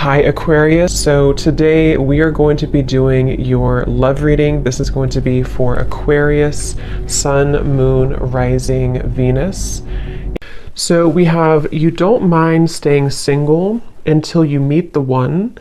Hi Aquarius, so today we are going to be doing your love reading. This is going to be for Aquarius, Sun, Moon, Rising, Venus. So we have, you don't mind staying single until you meet the one.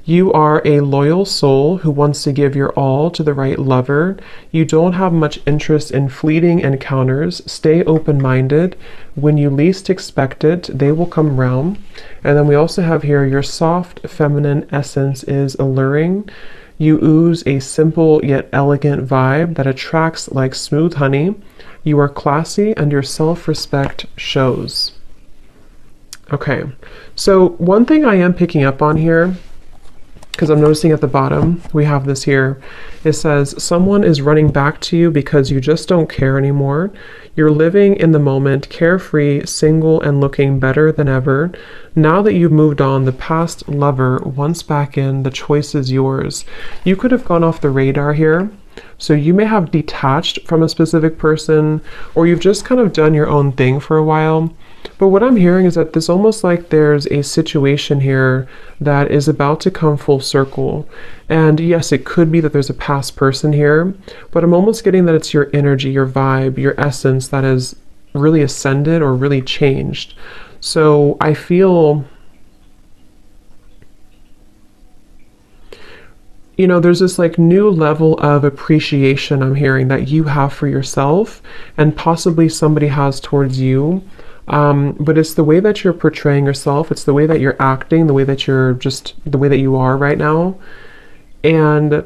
You are a loyal soul who wants to give your all to the right lover. You don't have much interest in fleeting encounters. Stay open-minded. When you least expect it, they will come around. And then we also have here, your soft feminine essence is alluring. You ooze a simple yet elegant vibe that attracts like smooth honey. You are classy and your self-respect shows. Okay, so one thing I am picking up on here, because I'm noticing at the bottom, we have this here. It says, someone is running back to you because you just don't care anymore. You're living in the moment, carefree, single, and looking better than ever. Now that you've moved on, the past lover, once back in, the choice is yours. You could have gone off the radar here. So you may have detached from a specific person, or you've just kind of done your own thing for a while. But what I'm hearing is that there's almost like there's a situation here that is about to come full circle. And yes, it could be that there's a past person here, but I'm almost getting that it's your energy, your vibe, your essence that has really ascended or really changed. So I feel, you know, there's this like new level of appreciation I'm hearing that you have for yourself and possibly somebody has towards you. But it's the way that you're portraying yourself. It's the way that you're acting, the way that you're just the way that you are right now. And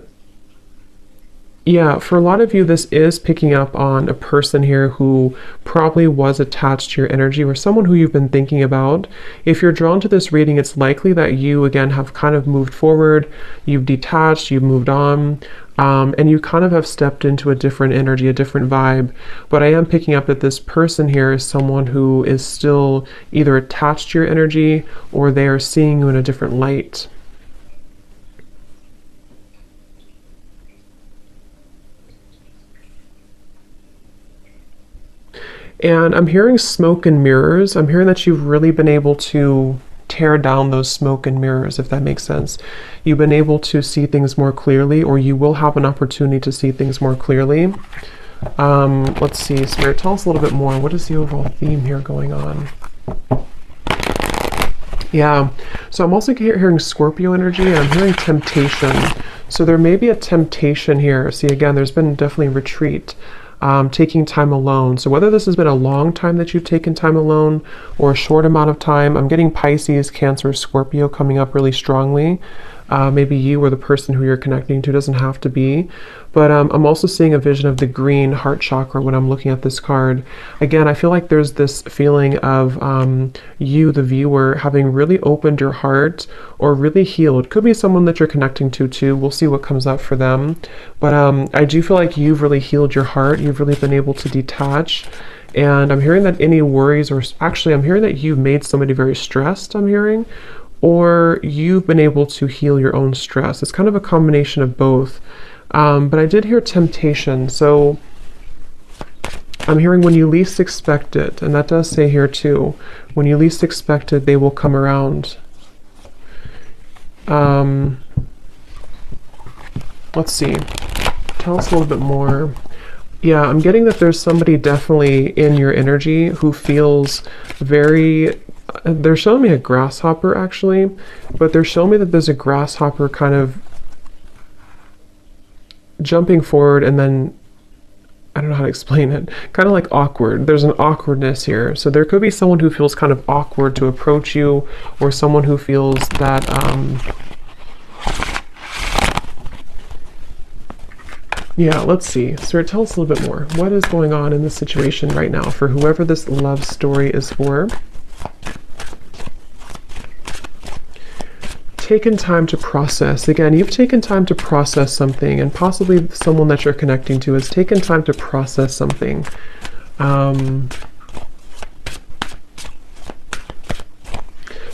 yeah, for a lot of you, this is picking up on a person here who probably was attached to your energy or someone who you've been thinking about. If you're drawn to this reading, it's likely that you, again, have kind of moved forward, you've detached, you've moved on, and you kind of have stepped into a different energy, a different vibe. But I am picking up that this person here is someone who is still either attached to your energy or they are seeing you in a different light. And I'm hearing smoke and mirrors. I'm hearing that you've really been able to tear down those smoke and mirrors, if that makes sense. You've been able to see things more clearly, or you will have an opportunity to see things more clearly. Let's see, Spirit, tell us a little bit more. What is the overall theme here going on? Yeah, so I'm also hearing Scorpio energy, and I'm hearing temptation. So there may be a temptation here. See, again, there's been definitely retreat. Taking time alone. So whether this has been a long time that you've taken time alone or a short amount of time, I'm getting Pisces, Cancer, Scorpio coming up really strongly. Maybe you or the person who you're connecting to, doesn't have to be. But I'm also seeing a vision of the green heart chakra when I'm looking at this card. Again, I feel like there's this feeling of you, the viewer, having really opened your heart or really healed. Could be someone that you're connecting to too. We'll see what comes up for them. But I do feel like you've really healed your heart. You've really been able to detach. And I'm hearing that any worries, or actually I'm hearing that you've made somebody very stressed, I'm hearing, or you've been able to heal your own stress. It's kind of a combination of both. But I did hear temptation. So I'm hearing when you least expect it. And that does say here too, when you least expect it, they will come around. Let's see. Tell us a little bit more. Yeah, I'm getting that there's somebody definitely in your energy who feels very... They're showing me a grasshopper actually, but they're showing me that there's a grasshopper kind of jumping forward and then, I don't know how to explain it, kind of like awkward. There's an awkwardness here. So there could be someone who feels kind of awkward to approach you, or someone who feels that, yeah, let's see. Spirit, tell us a little bit more. What is going on in this situation right now for whoever this love story is for? Taken time to process. Again, you've taken time to process something, and possibly someone that you're connecting to has taken time to process something.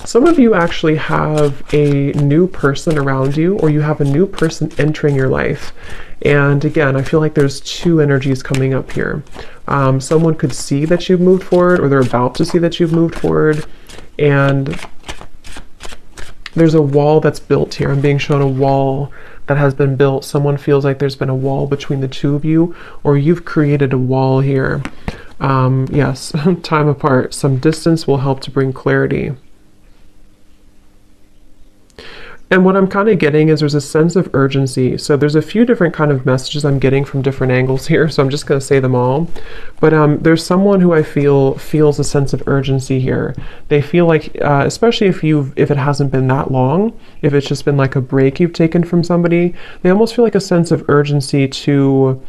Some of you actually have a new person around you, or you have a new person entering your life. And again, I feel like there's two energies coming up here. Someone could see that you've moved forward, or they're about to see that you've moved forward. And There's a wall that's built here. I'm being shown a wall that has been built. Someone feels like there's been a wall between the two of you, or you've created a wall here. Yes, time apart. Some distance will help to bring clarity. And what I'm kind of getting is there's a sense of urgency. So there's a few different kind of messages I'm getting from different angles here. So I'm just going to say them all. But there's someone who I feel feels a sense of urgency here. They feel like, especially if it hasn't been that long, if it's just been like a break you've taken from somebody, they almost feel like a sense of urgency to,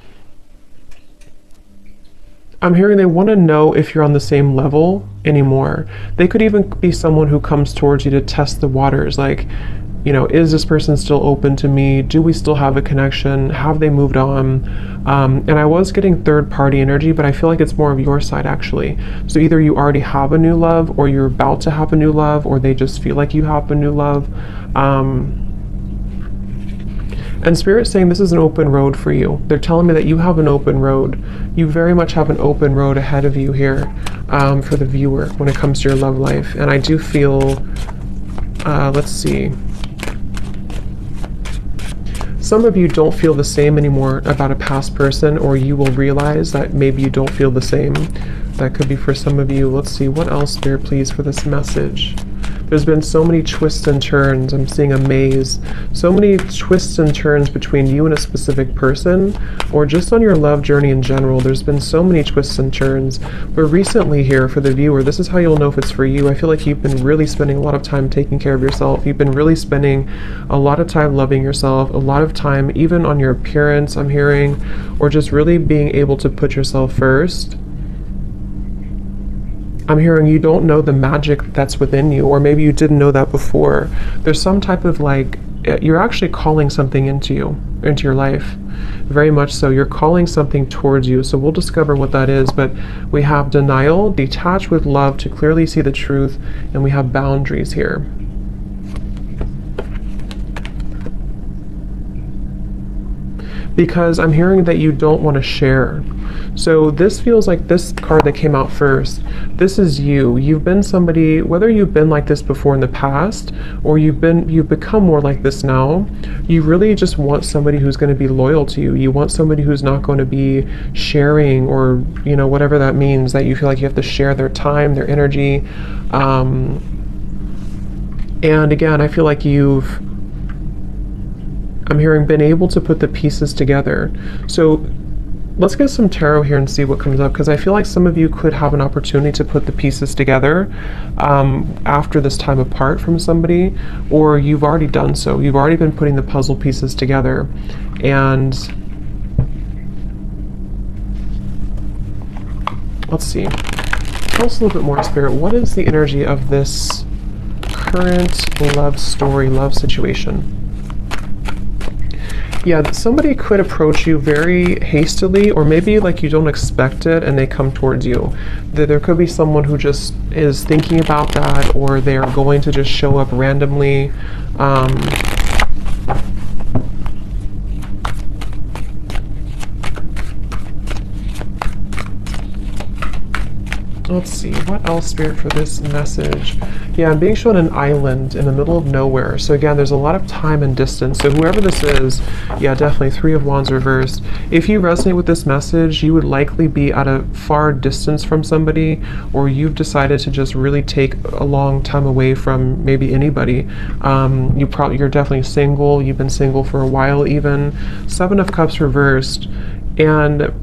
I'm hearing they want to know if you're on the same level anymore. They could even be someone who comes towards you to test the waters. Like, you know, is this person still open to me? Do we still have a connection? Have they moved on? And I was getting third party energy, but I feel like it's more of your side actually. So either you already have a new love, or you're about to have a new love, or they just feel like you have a new love. And Spirit's saying this is an open road for you. They're telling me that you have an open road. You very much have an open road ahead of you here for the viewer when it comes to your love life. And I do feel, let's see. Some of you don't feel the same anymore about a past person, or you will realize that maybe you don't feel the same. That could be for some of you. Let's see, what else, Spirit, please, for this message? There's been so many twists and turns. I'm seeing a maze. So many twists and turns between you and a specific person, or just on your love journey in general. There's been so many twists and turns. But recently here, for the viewer, this is how you'll know if it's for you. I feel like you've been really spending a lot of time taking care of yourself. You've been really spending a lot of time loving yourself, a lot of time even on your appearance, I'm hearing, or just really being able to put yourself first. I'm hearing you don't know the magic that's within you, or maybe you didn't know that before. There's some type of like, you're actually calling something into you, into your life. Very much so. You're calling something towards you. So we'll discover what that is. But we have denial, detach with love to clearly see the truth, and we have boundaries here. Because I'm hearing that you don't want to share. So this feels like this card that came out first. This is you. You've been somebody, whether you've been like this before in the past, or you've become more like this now, you really just want somebody who's going to be loyal to you. You want somebody who's not going to be sharing, or, you know, whatever that means, that you feel like you have to share their time, their energy. And again, I feel like I'm hearing been able to put the pieces together. So let's get some tarot here and see what comes up, because I feel like some of you could have an opportunity to put the pieces together after this time apart from somebody, or you've already done so. You've already been putting the puzzle pieces together. And let's see. Tell us a little bit more, Spirit. What is the energy of this current love story, love situation? Yeah, somebody could approach you very hastily, or maybe like you don't expect it and they come towards you. There could be someone who just is thinking about that, or they're going to just show up randomly. Let's see, what else, Spirit, for this message? Yeah, I'm being shown an island in the middle of nowhere. So again, there's a lot of time and distance. So whoever this is, yeah, definitely 3 of Wands reversed. If you resonate with this message, you would likely be at a far distance from somebody, or you've decided to just really take a long time away from maybe anybody. You're definitely single. You've been single for a while even. 7 of Cups reversed. And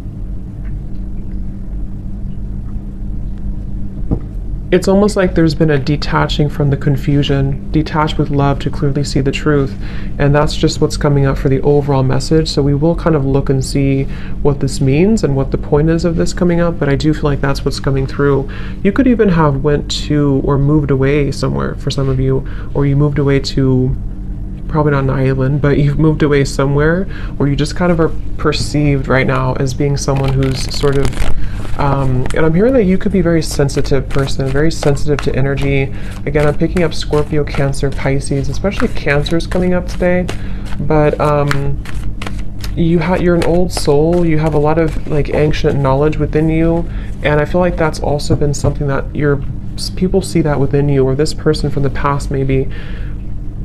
it's almost like there's been a detaching from the confusion, detach with love to clearly see the truth. And that's just what's coming up for the overall message. So we will kind of look and see what this means and what the point is of this coming up, but I do feel like that's what's coming through. You could even have went to or moved away somewhere for some of you, or you moved away to, probably not an island, but you've moved away somewhere, or you just kind of are perceived right now as being someone who's sort of, and I'm hearing that you could be a very sensitive person, very sensitive to energy. Again, I'm picking up Scorpio, Cancer, Pisces, especially Cancer is coming up today. But you're an old soul. You have a lot of like ancient knowledge within you, and I feel like that's also been something that people see that within you, or this person from the past maybe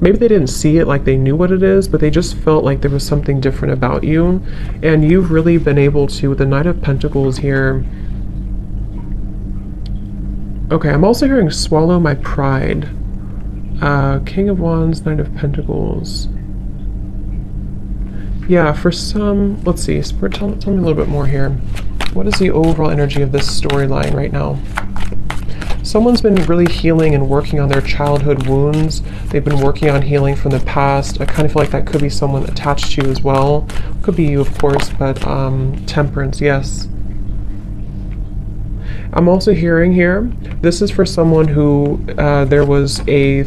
maybe they didn't see it like they knew what it is, but they just felt like there was something different about you. And you've really been able to, with the Knight of Pentacles here. Okay, I'm also hearing swallow my pride. King of Wands, Knight of Pentacles. Yeah, for some, let's see, Spirit, tell me a little bit more here. What is the overall energy of this storyline right now? Someone's been really healing and working on their childhood wounds. They've been working on healing from the past. I kind of feel like that could be someone attached to you as well. Could be you, of course, but Temperance, yes. I'm also hearing here, this is for someone who there was a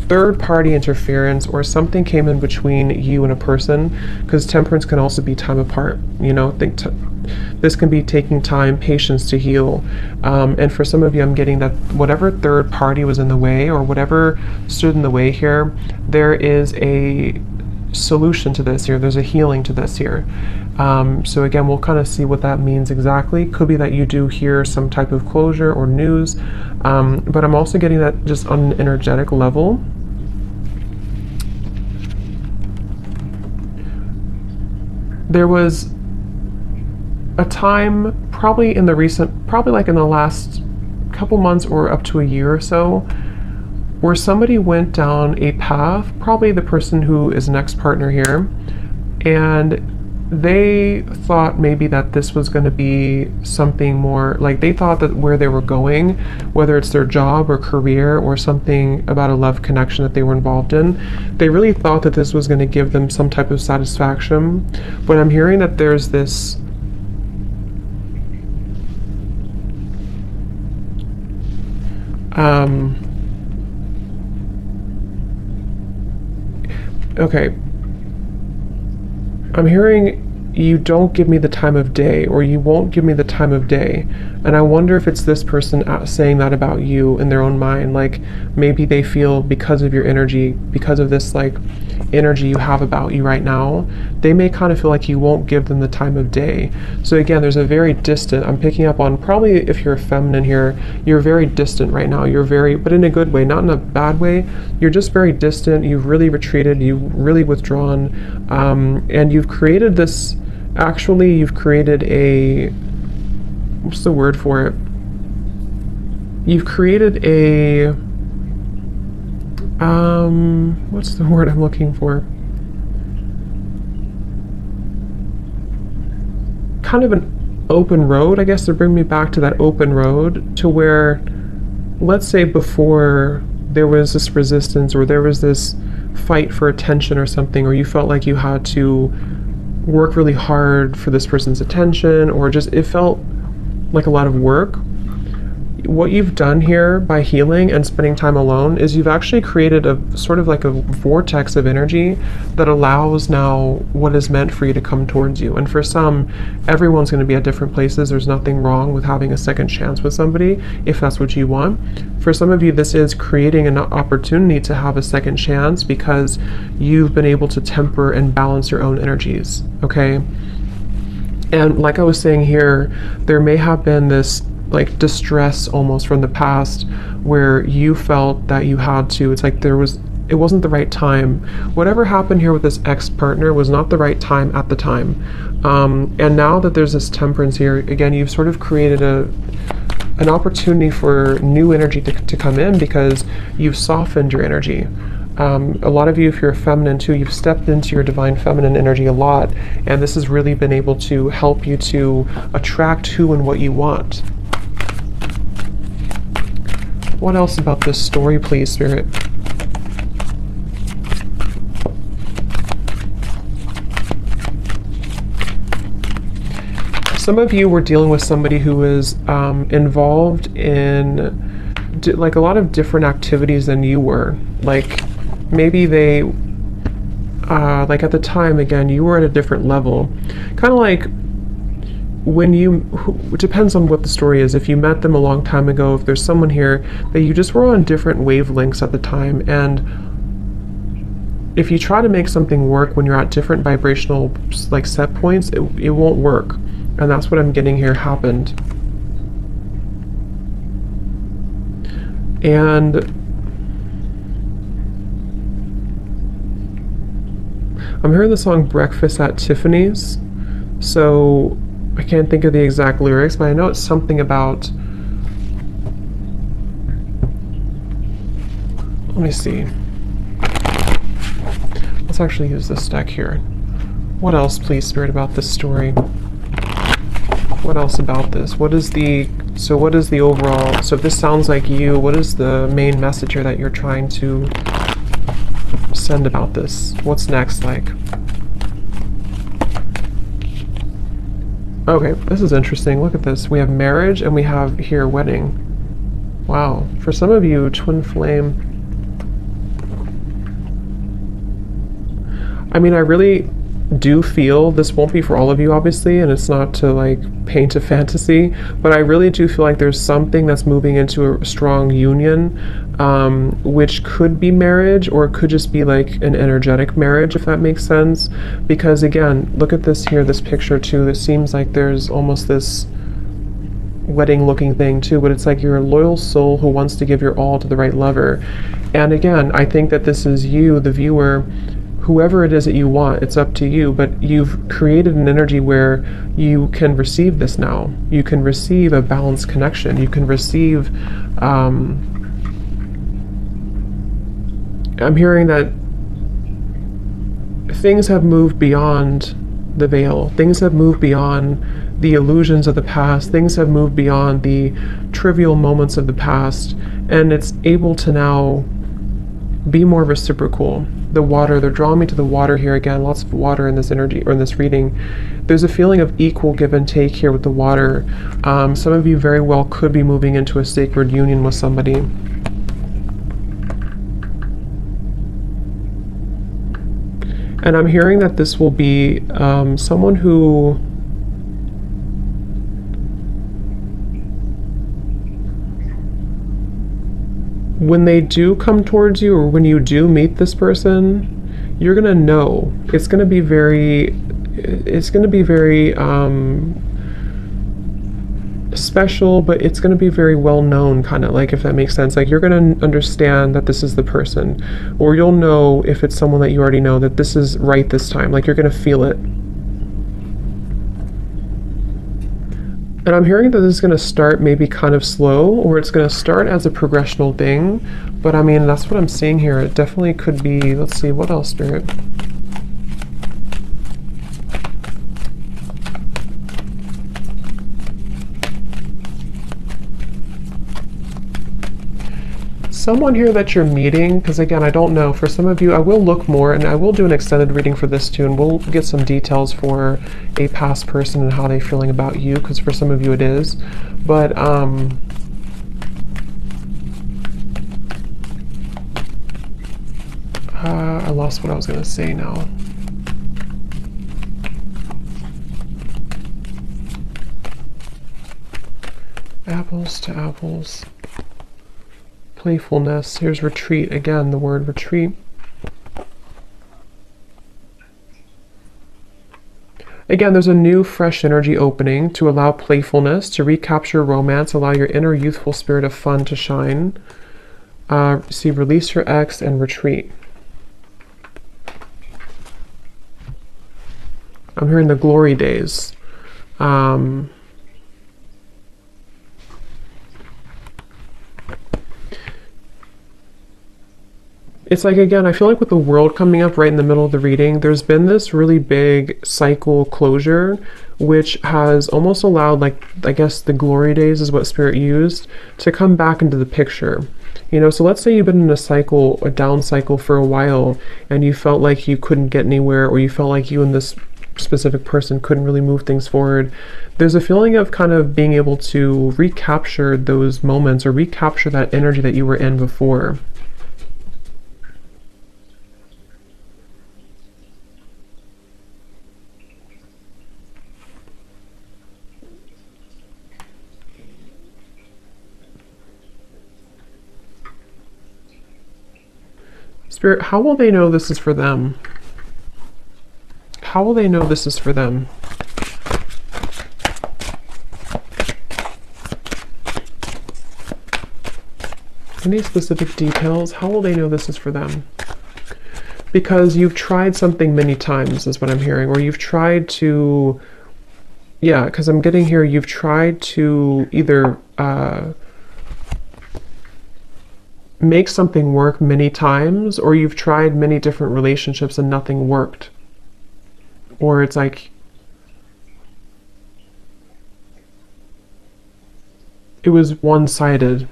third-party interference or something came in between you and a person, because Temperance can also be time apart, you know, this can be taking time, patience to heal. And for some of you, I'm getting that whatever third party was in the way or whatever stood in the way here, there is a solution to this here. There's a healing to this here. So again, we'll kind of see what that means exactly. Could be that you do hear some type of closure or news, but I'm also getting that just on an energetic level. There was a time probably in the last couple months or up to a year or so, where somebody went down a path, probably the person who is next partner here, and they thought maybe that this was going to be something more, like they thought that where they were going, whether it's their job or career or something about a love connection that they were involved in, they really thought that this was going to give them some type of satisfaction. But I'm hearing that there's this okay, I'm hearing you don't give me the time of day, or you won't give me the time of day. And I wonder if it's this person saying that about you in their own mind. Like maybe they feel because of your energy, because of this like energy you have about you right now, they may kind of feel like you won't give them the time of day. So again, there's a very distant, I'm picking up on, probably if you're feminine here, you're very distant right now. You're very, but in a good way, not in a bad way. You're just very distant. You've really retreated. You've really withdrawn. And you've created this, actually, you've created a, what's the word for it? You've created a, what's the word I'm looking for? Kind of an open road, I guess, to bring me back to that open road, to where, let's say before there was this resistance or there was this fight for attention or something, or you felt like you had to work really hard for this person's attention, or just it felt like a lot of work. What you've done here by healing and spending time alone is you've actually created a sort of like a vortex of energy that allows now what is meant for you to come towards you. And for some, everyone's going to be at different places. There's nothing wrong with having a second chance with somebody if that's what you want. For some of you, this is creating an opportunity to have a second chance because you've been able to temper and balance your own energies, okay? And like I was saying here, there may have been this like distress almost from the past where you felt that you had to, it's like it wasn't the right time. Whatever happened here with this ex-partner was not the right time at the time. And now that there's this temperance here, again, you've sort of created an opportunity for new energy to come in because you've softened your energy. A lot of you, if you're feminine too, you've stepped into your divine feminine energy a lot, and this has really been able to help you to attract who and what you want. What else about this story, please, Spirit? Some of you were dealing with somebody who was involved in like a lot of different activities than you were. Like maybe they, like at the time, again, you were at a different level. Kind of like when it depends on what the story is. If you met them a long time ago, if there's someone here that you just were on different wavelengths at the time, and if you try to make something work when you're at different vibrational like set points, it won't work. And that's what I'm getting here happened. And I'm hearing the song Breakfast at Tiffany's. So I can't think of the exact lyrics, but I know it's something about, let me see. Let's actually use this deck here. What else, please, Spirit, about this story? What else about this? What is the overall, so if this sounds like you, what is the main message here that you're trying to send about this? What's next like? Okay, this is interesting. Look at this. We have marriage and we have here wedding. Wow. For some of you, twin flame. I mean, I really do feel, this won't be for all of you obviously, and it's not to like paint a fantasy, but I really do feel like there's something that's moving into a strong union, which could be marriage, or it could just be like an energetic marriage, if that makes sense. Because again, look at this here, this picture too. It seems like there's almost this wedding looking thing too, but it's like you're a loyal soul who wants to give your all to the right lover. And again, I think that this is you, the viewer, whoever it is that you want, it's up to you, but you've created an energy where you can receive this now. You can receive a balanced connection. You can receive, I'm hearing that things have moved beyond the veil. Things have moved beyond the illusions of the past. Things have moved beyond the trivial moments of the past, and it's able to now be more reciprocal. The water, they're drawing me to the water here again, lots of water in this energy, or in this reading. There's a feeling of equal give and take here with the water. Some of you very well could be moving into a sacred union with somebody. And I'm hearing that this will be someone who when they do come towards you, or when you do meet this person, you're gonna know. It's gonna be very special, but it's gonna be very well known, kind of like, if that makes sense. Like, you're gonna understand that this is the person, or you'll know if it's someone that you already know that this is right this time. Like, you're gonna feel it. And I'm hearing that this is going to start maybe kind of slow, or it's going to start as a progressional thing. But I mean, that's what I'm seeing here. It definitely could be, let's see, what else, Spirit? Someone here that you're meeting, because again, I don't know. For some of you, I will look more, and I will do an extended reading for this too, and we'll get some details for a past person and how they're feeling about you, because for some of you it is. But I lost what I was going to say now. Apples to apples. Playfulness. Here's retreat again, the word retreat. Again, there's a new fresh energy opening to allow playfulness, to recapture romance, allow your inner youthful spirit of fun to shine. See, release your ex and retreat. I'm hearing the glory days. It's like, again, I feel like with the world coming up right in the middle of the reading, there's been this really big cycle closure, which has almost allowed, like, I guess the glory days is what Spirit used, to come back into the picture. You know, so let's say you've been in a cycle, a down cycle for a while, and you felt like you couldn't get anywhere, or you felt like you and this specific person couldn't really move things forward. There's a feeling of kind of being able to recapture those moments, or recapture that energy that you were in before. Spirit, how will they know this is for them? How will they know this is for them? Any specific details? How will they know this is for them? Because you've tried something many times is what I'm hearing, or you've tried to, yeah, because I'm getting here, you've tried to either make something work many times, or you've tried many different relationships and nothing worked. Or it's like, it was one-sided.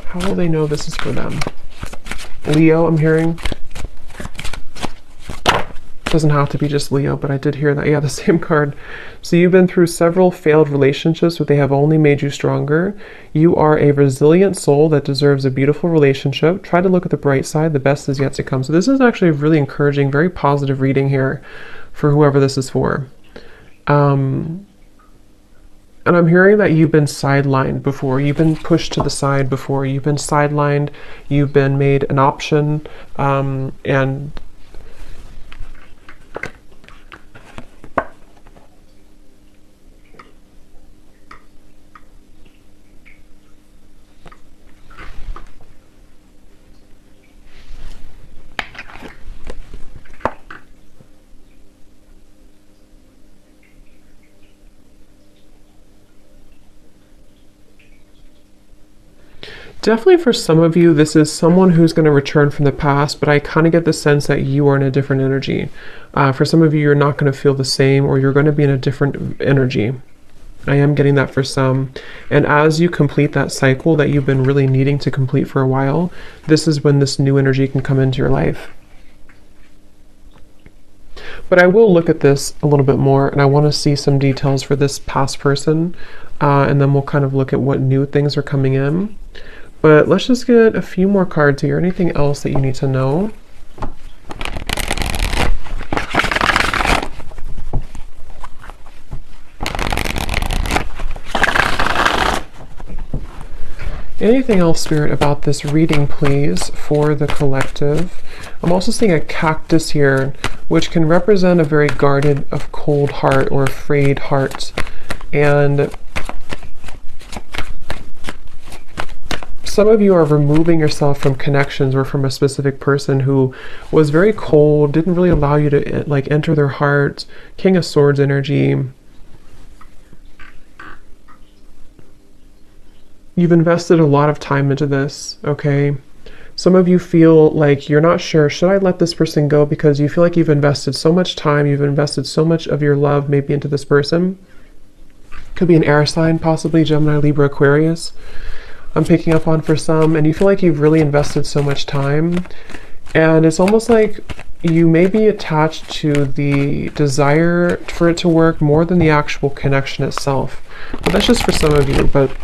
How will they know this is for them? Leo, I'm hearing. Doesn't have to be just Leo, but I did hear that. Yeah, the same card. So you've been through several failed relationships, but they have only made you stronger. You are a resilient soul that deserves a beautiful relationship. Try to look at the bright side. The best is yet to come. So this is actually a really encouraging, very positive reading here for whoever this is for. And I'm hearing that you've been sidelined before. You've been pushed to the side before. You've been sidelined. You've been made an option. And definitely for some of you, this is someone who's going to return from the past, but I kind of get the sense that you are in a different energy. For some of you, you're not going to feel the same, or you're going to be in a different energy. I am getting that for some. And as you complete that cycle that you've been really needing to complete for a while, this is when this new energy can come into your life. But I will look at this a little bit more, and I want to see some details for this past person, and then we'll kind of look at what new things are coming in. But let's just get a few more cards here. Anything else that you need to know? Anything else, Spirit, about this reading, please, for the collective? I'm also seeing a cactus here, which can represent a very guarded, a cold heart or afraid heart. And some of you are removing yourself from connections or from a specific person who was very cold, didn't really allow you to like enter their heart. King of Swords energy. You've invested a lot of time into this, okay? Some of you feel like you're not sure, should I let this person go? Because you feel like you've invested so much time, you've invested so much of your love maybe into this person. Could be an air sign, possibly Gemini, Libra, Aquarius. I'm picking up on for some, and you feel like you've really invested so much time, and it's almost like you may be attached to the desire for it to work more than the actual connection itself. But that's just for some of you. But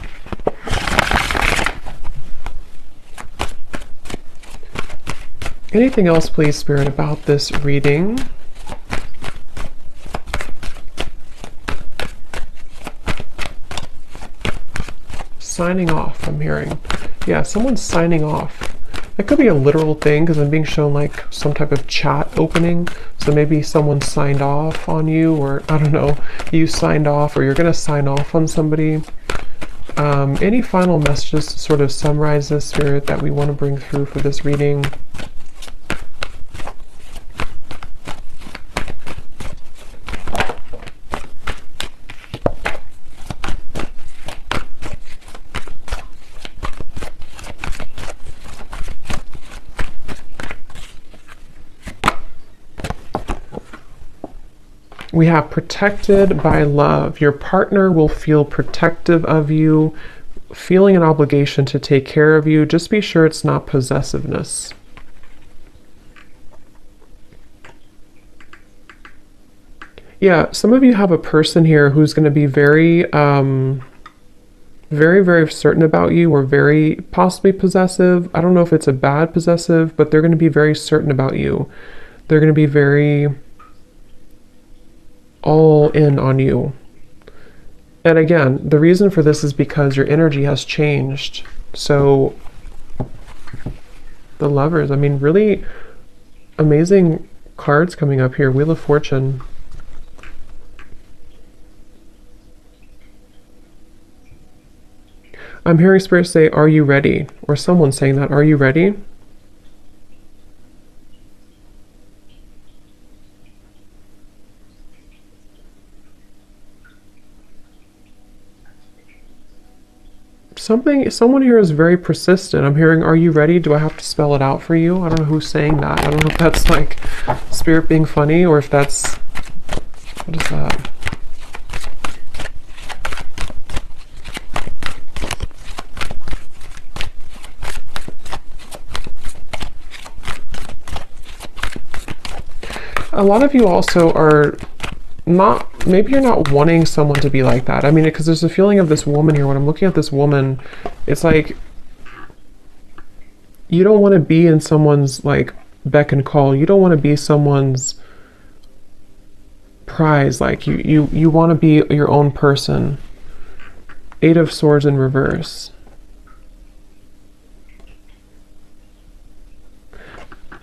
anything else, please, Spirit, about this reading? Signing off, I'm hearing. Yeah, someone's signing off. It could be a literal thing because I'm being shown like some type of chat opening. So maybe someone signed off on you, or I don't know, you signed off, or you're going to sign off on somebody. Any final messages to sort of summarize this, Spirit, that we want to bring through for this reading? We have protected by love. Your partner will feel protective of you, feeling an obligation to take care of you. Just be sure it's not possessiveness. Yeah, some of you have a person here who's going to be very, very certain about you, or very possibly possessive. I don't know if it's a bad possessive, but they're going to be very certain about you. They're going to be very all in on you. And again, the reason for this is because your energy has changed. So the Lovers, I mean, really amazing cards coming up here. Wheel of Fortune. I'm hearing Spirit say, are you ready? Or someone saying that, are you ready? Someone here is very persistent. I'm hearing, are you ready? Do I have to spell it out for you? I don't know who's saying that. I don't know if that's like spirit being funny or if that's, what is that? A lot of you also are not, maybe you're not wanting someone to be like that. I mean, because there's a feeling of this woman here. When I'm looking at this woman, it's like you don't want to be in someone's like beck and call. You don't want to be someone's prize. Like you want to be your own person. 8 of Swords in reverse.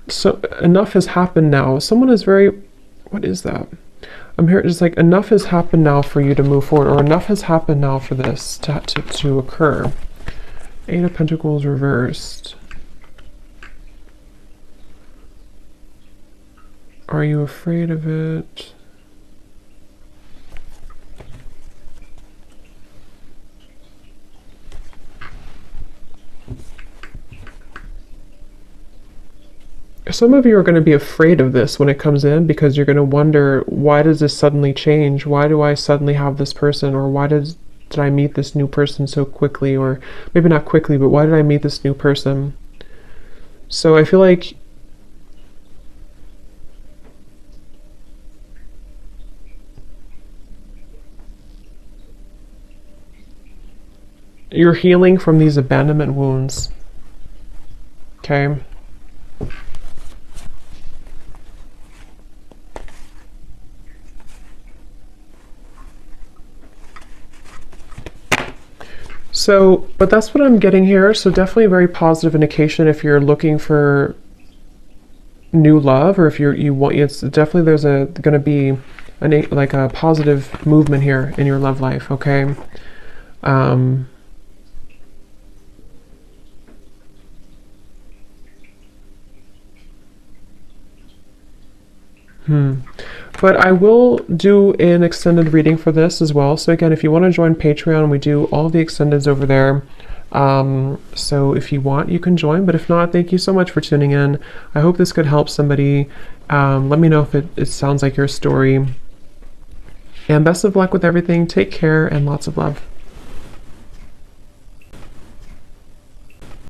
So enough has happened now. Someone is very, what is that? I'm here, just like enough has happened now for you to move forward, or enough has happened now for this to occur. 8 of Pentacles reversed. Are you afraid of it? Some of you are going to be afraid of this when it comes in, because you're going to wonder, why does this suddenly change? Why do I suddenly have this person? Or why did I meet this new person so quickly? Or maybe not quickly, but why did I meet this new person? So I feel like you're healing from these abandonment wounds. Okay. So, but that's what I'm getting here. So definitely a very positive indication if you're looking for new love, or if you want, it's definitely there's going to be like a positive movement here in your love life. Okay. But I will do an extended reading for this as well. So again, if you want to join Patreon, we do all the extendeds over there. So if you want, you can join. But if not, thank you so much for tuning in. I hope this could help somebody. Let me know if it sounds like your story. And best of luck with everything. Take care and lots of love.